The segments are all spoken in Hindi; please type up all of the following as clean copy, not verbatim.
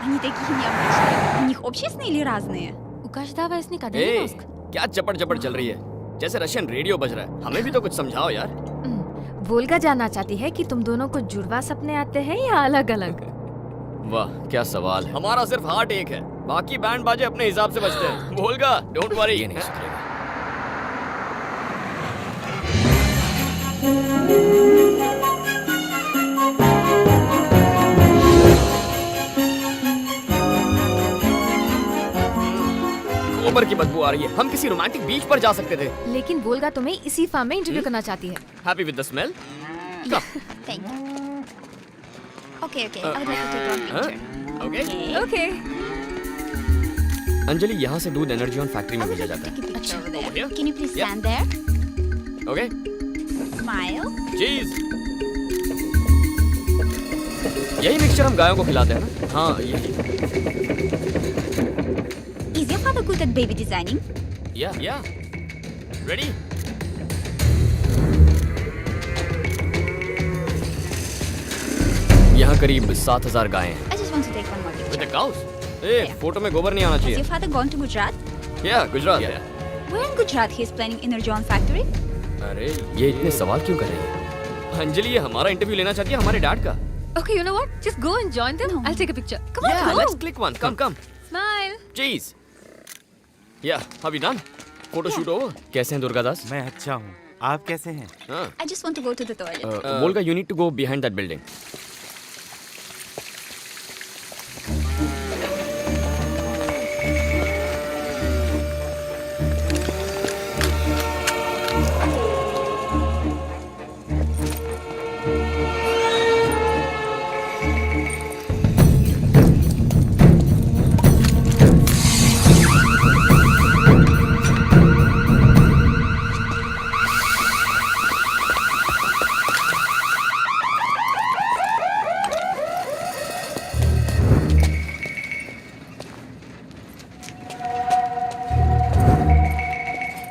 Они такие необычные. У них общие сны или разные? У каждого из них один мозг. क्या चपड़ चपड़ चल रही है? जैसे रशियन रेडियो बज रहा है। हमें भी तो कुछ समझाओ यार। वोल्गा जानना चाहती है कि तुम दोनों को जुड़वा सपने आते हैं या अलग अलग? वाह क्या सवाल है। हमारा सिर्फ हार्ट एक है, बाकी बैंड बाजे अपने हिसाब से बजते हैं। बोलगा डोंट वरी, ये नहीं सुधरेगा। गोबर की बदबू आ रही है। हम किसी रोमांटिक बीच पर जा सकते थे। लेकिन वोल्गा तुम्हें इसी फार्म में इंटरव्यू करना चाहती है। Happy with the smell? Thank you. Okay. I would like to take one picture. Okay. Okay. Anjali, यहाँ से दूध एनर्जी ऑन फैक्ट्री I में would भेजा like to जाता take a picture over Over there. here? Can you please Yeah. stand there? है। ओके। Smile. चीज। यही मिक्सचर हम गायों को खिलाते हैं ना? हाँ यही। Is your father good at baby designing? या रेडी? यहाँ करीब 7,000 गायें हैं। I just want to take one more With picture. the cows? Photo में गोबर नहीं आना Has चाहिए। your father gone to Gujarat? Gujarat. Where in Gujarat he is planning Energon factory? अरे ये इतने सवाल क्यों कर रही है? अंजलि ये हमारा इंटरव्यू लेना चाहती है हमारे डैड का। Okay, you know what? Just go and join them. No. I'll take a picture. Come Yeah, on, let's go. click one. Come. Smile. Cheese. Yeah, have you done? Photo shoot over. कैसे हैं दुर्गादास? मैं अच्छा हूँ। आप कैसे हैं? हाँ। I just want to go to the toilet. बोलगा you need to go behind that building.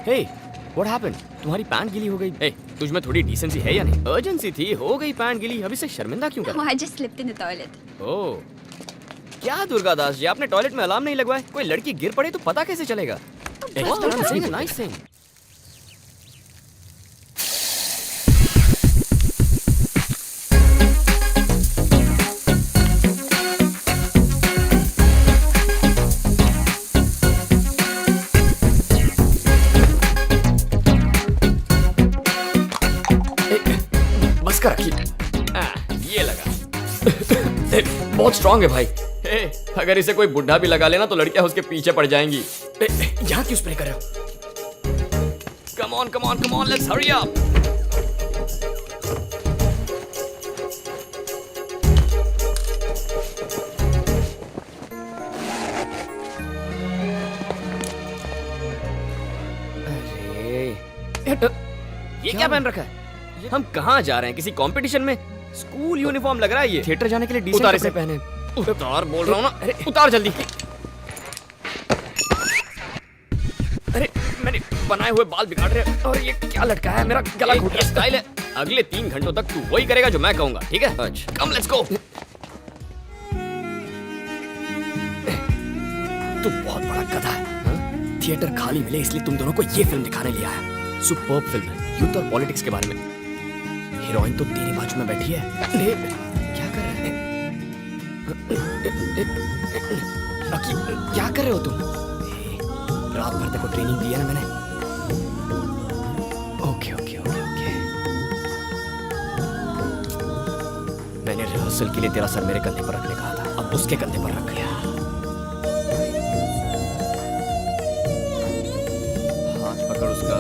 Hey, what happened? तुम्हारी पैंट गीली हो गई। Hey, तुझ में थोड़ी डिसेंसी है या नहीं? अर्जेंसी थी, हो गई पैंट गीली। अभी से शर्मिंदा क्यों कर? No, I just slipped in the toilet. ओह, क्या दुर्गादास जी, आपने टॉयलेट में अलार्म नहीं लगवाया? कोई लड़की गिर पड़े तो पता कैसे चलेगा? Nice thing. बस कर रखी। ये लगा। बहुत स्ट्रांग है भाई। अगर इसे कोई बुढ़ा भी लगा लेना तो लड़कियां उसके पीछे पड़ जाएंगी। यहाँ क्यों स्प्रे कर रहे हो? Come on, let's hurry up. अरे ये क्या पहन रखा है? हम कहाँ जा रहे हैं? किसी कंपटीशन में? स्कूल यूनिफॉर्म लग रहा है ये। थिएटर जाने के लिए डिसेंट कपड़े पहने। उतार बोल रहा हूँ ना। अरे उतार जल्दी। अरे मैंने बनाए हुए बाल बिगाड़ रहे हैं और ये क्या लटका है? मेरा गला घुट रहा है। स्टाइल है। अगले 3 घंटों तक तू वही करेगा जो मैं कहूँगा, ठीक है? अच्छा कम लेट्स गो। तू बहुत बड़ा गधा है। थिएटर खाली मिले इसलिए तुम दोनों को ये फिल्म दिखाने लिया है। सुपर्ब फिल्म है, यूथ और पॉलिटिक्स के बारे में। हीरोइन तो तेरी बाजू में बैठी है। अरे क्या कर रहे हैं? क्या कर रहे हो तुम? रात भर तक ट्रेनिंग दी है ना मैंने। ओके मैंने रिहर्सल के लिए तेरा सर मेरे कंधे पर रखने कहा था, अब उसके कंधे पर रख गया। हाथ पकड़ उसका।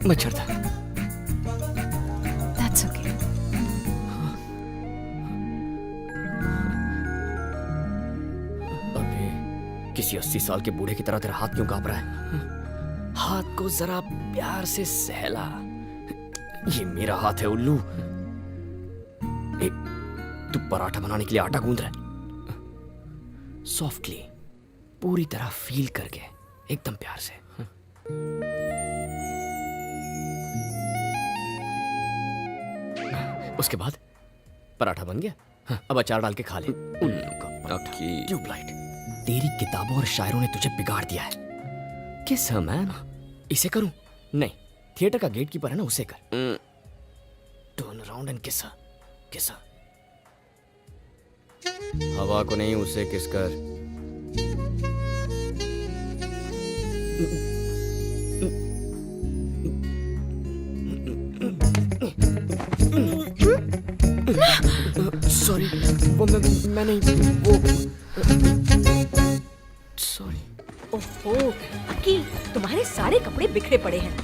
मच्छर था। That's okay. अबे किसी 80 साल के बूढ़े की तरह तेरा हाथ क्यों कांप रहा है? हाथ को जरा प्यार से सहला। ये मेरा हाथ है उल्लू। तू पराठा बनाने के लिए आटा गूंद रहा है। सॉफ्टली, पूरी तरह फील करके, एकदम प्यार से। उसके बाद पराठा बन गया। हाँ, अब अचार डाल के खा ले। उल्लू का पराठा। ट्यूबलाइट, तेरी किताबों और शायरों ने तुझे बिगाड़ दिया है। किस मैन, इसे करूं? नहीं, थिएटर का गेट कीपर है ना, उसे कर। टर्न अराउंड एंड किस किस। हवा को नहीं, उसे किस कर। सॉरी, वो मैं नहीं, वो सॉरी। ओहो अकी, तुम्हारे सारे कपड़े बिखरे पड़े हैं।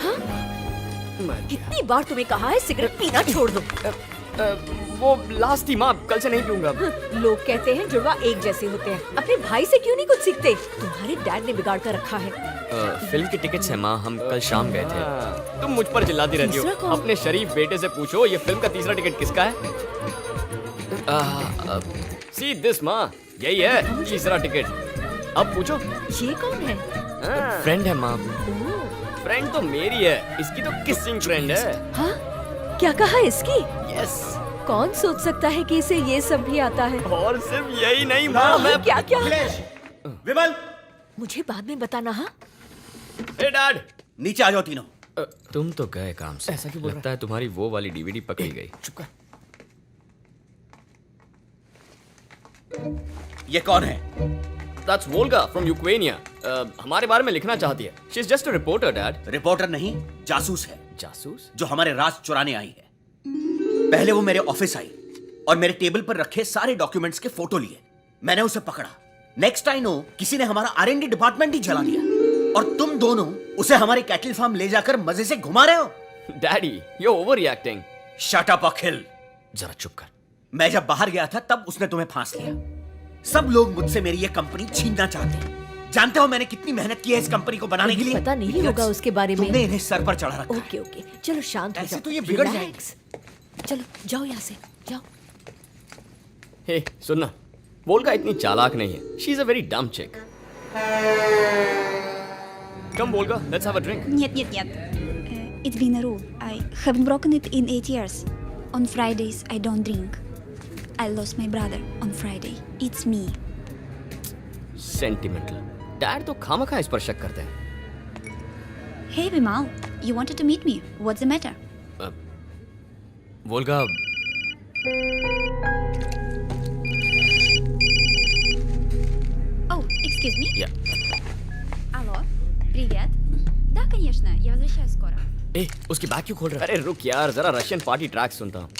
हाँ? कितनी बार तुम्हें कहा है सिगरेट पीना छोड़ दो। वो लास्ट थी माँ, कल से नहीं पीऊंगा। लोग कहते हैं जुड़वा एक जैसे होते हैं। अपने भाई से क्यों नहीं कुछ सीखते? तुम्हारे डैड ने बिगाड़ कर रखा है। फिल्म की टिकट्स है माँ, हम कल शाम गए थे। तुम मुझ पर चिल्लाती रहती हो। तीसरा कौन? अपने शरीफ बेटे से पूछो, ये फिल्म का तीसरा टिकट किसका है? सी दिस माँ, यही है तीसरा टिकट। अब पूछो। ये कौन है? फ्रेंड है माँ। फ्रेंड तो मेरी है, इसकी तो किसिंग फ्रेंड है। हाँ? क्या कहा इसकी? यस। कौन सोच सकता है कि इसे ये सब भी आता है? और सिर्फ यही नहीं माँ, मैं क्या क्या? विमल, मुझे बाद में बताना। हाँ? ए डैड, नीचे आ जाओ तीनों। तुम तो गए काम से। ऐसा क्यों बोल लगता है तुम्हारी वो वाली डीवीडी पकड़ी गई। चुप कर। ये कौन है? That's Volga from Ukraine. हमारे बारे में लिखना चाहती है। She's just a reporter, Dad. Reporter नहीं, जासूस है, जासूस? जो हमारे राज चुराने आई है। पहले वो मेरे ऑफिस आई और मेरे टेबल पर रखे सारे डॉक्यूमेंट्स के फोटो लिए। मैंने उसे पकड़ा। नेक्स्ट आई नो, किसी ने हमारा R&D डिपार्टमेंट ही जला दिया। और तुम दोनों उसे हमारे कैटल फार्म ले जाकर मजे से घुमा रहे हो। Daddy, you're overreacting. Shut up Akhil. जरा चुप कर। मैं जब बाहर गया था तब उसने तुम्हें फांस लिया। सब लोग मुझसे मेरी ये कंपनी छीनना चाहते हैं। जानते हो मैंने कितनी मेहनत की है इस कंपनी को बनाने के लिए? पता नहीं होगा उसके बारे में। तुमने इन्हें सर पर चढ़ा रखा है। ओके ओके, चलो शांत हो ऐसे जाओ। तो ये बिगड़ Relax. चलो जाओ यहाँ से, जाओ। Hey, सुनना, वोल्गा इतनी चालाक नहीं है। She's a very dumb chick. Come, Volga, let's have a drink. Нет, нет, нет. It's been a rule. I haven't broken it in 8 years. On Fridays, I don't drink. I lost my brother on Friday. It's me. Sentimental. Dad तो खामखा इस पर शक करते हैं। Hey, Vimal. You wanted to meet me. What's the matter? Volga, Oh, excuse me. या Алло. Привет. Да, конечно. Я возвращаюсь скоро. ए, उसकी बैग क्यों खोल रहा है? अरे रुक यार, जरा रशियन पार्टी ट्रैक सुनता हूँ।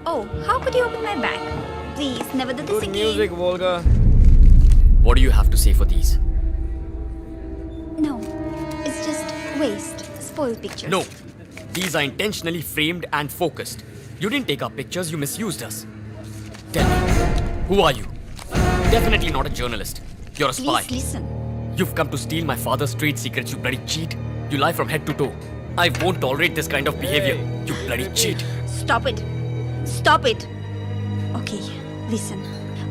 Oh, how could you open my bag? Please, never do this Good again. music, Volga. What do you have to say for these? No, it's just waste. Spoiled pictures. No, these are intentionally framed and focused. You didn't take our pictures, you misused us. Tell me, who are you? Definitely not a journalist. You're a spy. Please listen. You've come to steal my father's trade secrets, you bloody cheat. You lie from head to toe. I won't tolerate this kind of behavior, you bloody cheat. Stop it. Stop it. Okay, listen.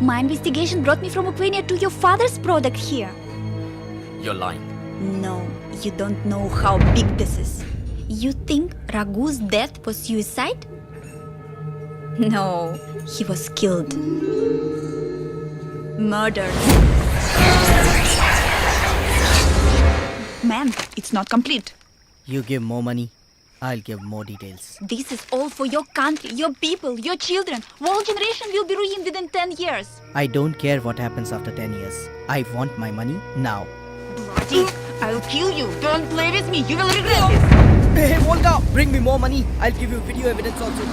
My investigation brought me from Ukraine to your father's product here. You're lying. No, you don't know how big this is. You think Raghu's death was suicide? No, he was killed. Murdered. Ma'am, it's not complete. You give more money, I'll give more details. This is all for your country, your people, your children. Whole generation will be ruined within 10 years. I don't care what happens after 10 years. I want my money now. Bloody, I'll kill you. Don't play with me. You will regret this. Hey, Volga, bring me more money. I'll give you video evidence also.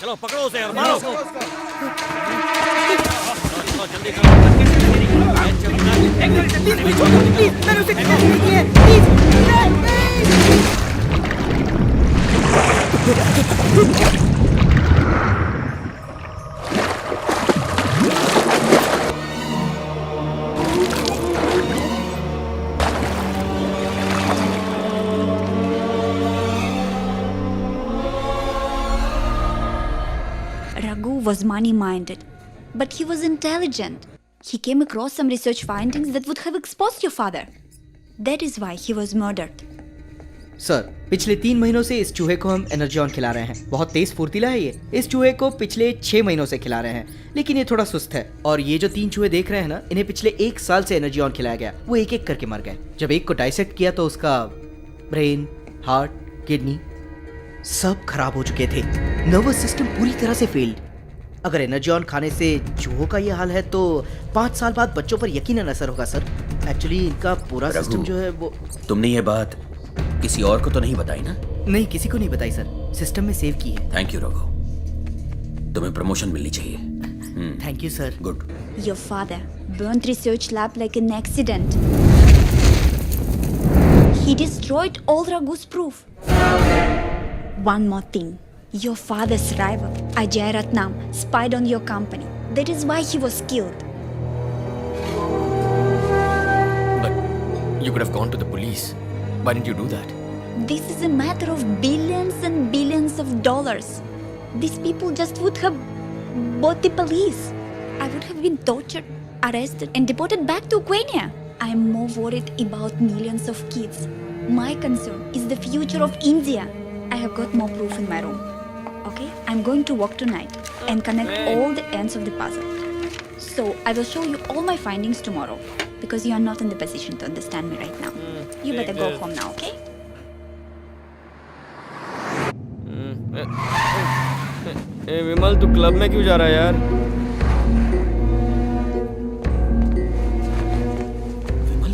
चलो पकड़ो उसे और मारो। Raghu was money-minded, but he was intelligent. He came across some research findings that would have exposed your father. That is why he was murdered. Sir, पिछले 3 महीनों से इस चूहे को हम एनर्जी ऑन खिला रहे हैं। बहुत तेज फुर्तीला है ये। इस चूहे को पिछले 6 महीनों से खिला रहे हैं, लेकिन ये थोड़ा सुस्त है। और ये जो 3 चूहे देख रहे हैं ना, इन्हें पिछले 1 साल से एनर्जी ऑन खिलाया गया। वो एक एक करके मर गए। जब एक को डाइसेक्ट किया तो उसका ब्रेन, हार्ट, किडनी सब खराब हो चुके थे। नर्वस सिस्टम पूरी तरह से फेल्ड। अगर एनर्जी ऑन खाने से चूहों का ये हाल है तो 5 साल बाद बच्चों पर यकीनन असर होगा सर। एक्चुअली इनका पूरा रघु, सिस्टम जो है वो तुमने ये बात किसी और को तो नहीं बताई ना? नहीं, किसी को नहीं बताई सर। सिस्टम में सेव की है। थैंक यू रघु, तुम्हें प्रमोशन मिलनी चाहिए। Thank you sir. Good. Your father burnt research lab like an accident. He destroyed all Raghu's proof. One more thing. Your father's rival, Ajay Ratnam, spied on your company. That is why he was killed. But you could have gone to the police. Why didn't you do that? This is a matter of billions and billions of dollars. These people just would have bought the police. I would have been tortured, arrested, and deported back to Ukraine. I am more worried about millions of kids. My concern is the future of India. I have got more proof in my room. Okay? I'm going to work tonight and connect all the ends of the puzzle. So I will show you all my findings tomorrow because you are not in the position to understand me right now. You better go home now, okay? ए विमल, तू क्लब में क्यों जा रहा है यार? विमल,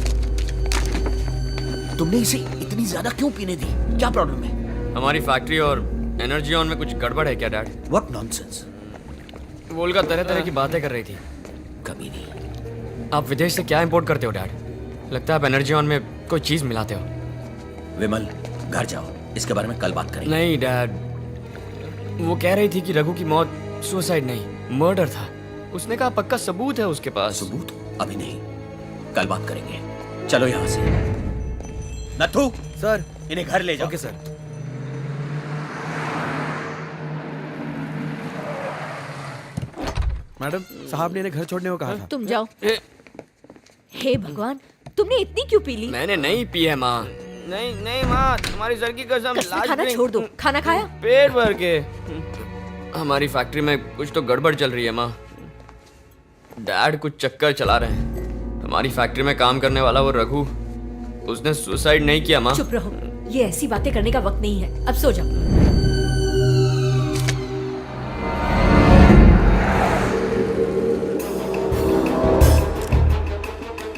तुमने इसे इतनी ज्यादा क्यों पीने दी? क्या प्रॉब्लम है? हमारी फैक्ट्री और एनर्जी ऑन में कुछ गड़बड़ है क्या डैड? What nonsense. वोल्गा तरह तरह की बातें कर रही थी। कमी नहीं। आप विदेश से क्या इंपोर्ट करते हो डैड? लगता है आप एनर्जी ऑन में कोई चीज मिलाते हो। विमल, घर जाओ, इसके बारे में कल बात करेंगे। नहीं डैड, वो कह रही थी कि रघु की मौत सुसाइड नहीं, मर्डर था। उसने कहा पक्का सबूत है उसके पास। सबूत? अभी नहीं, कल बात करेंगे। चलो यहाँ से। नथु सर। इन्हें घर ले जाओ। Okay sir. मैडम, साहब ने इन्हें घर छोड़ने को कहा था। तुम जाओ। ए, हे भगवान, तुमने इतनी क्यों पी ली? मैंने नहीं पी है माँ। नहीं नहीं माँ, तुम्हारी सर की कसम। कसम खाना छोड़ दो। खाना खाया? पेट भर के। हमारी फैक्ट्री में कुछ तो गड़बड़ चल रही है माँ। डैड कुछ चक्कर चला रहे हैं। हमारी फैक्ट्री में काम करने वाला वो रघु, उसने सुसाइड नहीं किया माँ। चुप रहो, ये ऐसी बातें करने का वक्त नहीं है। अब सो जाओ।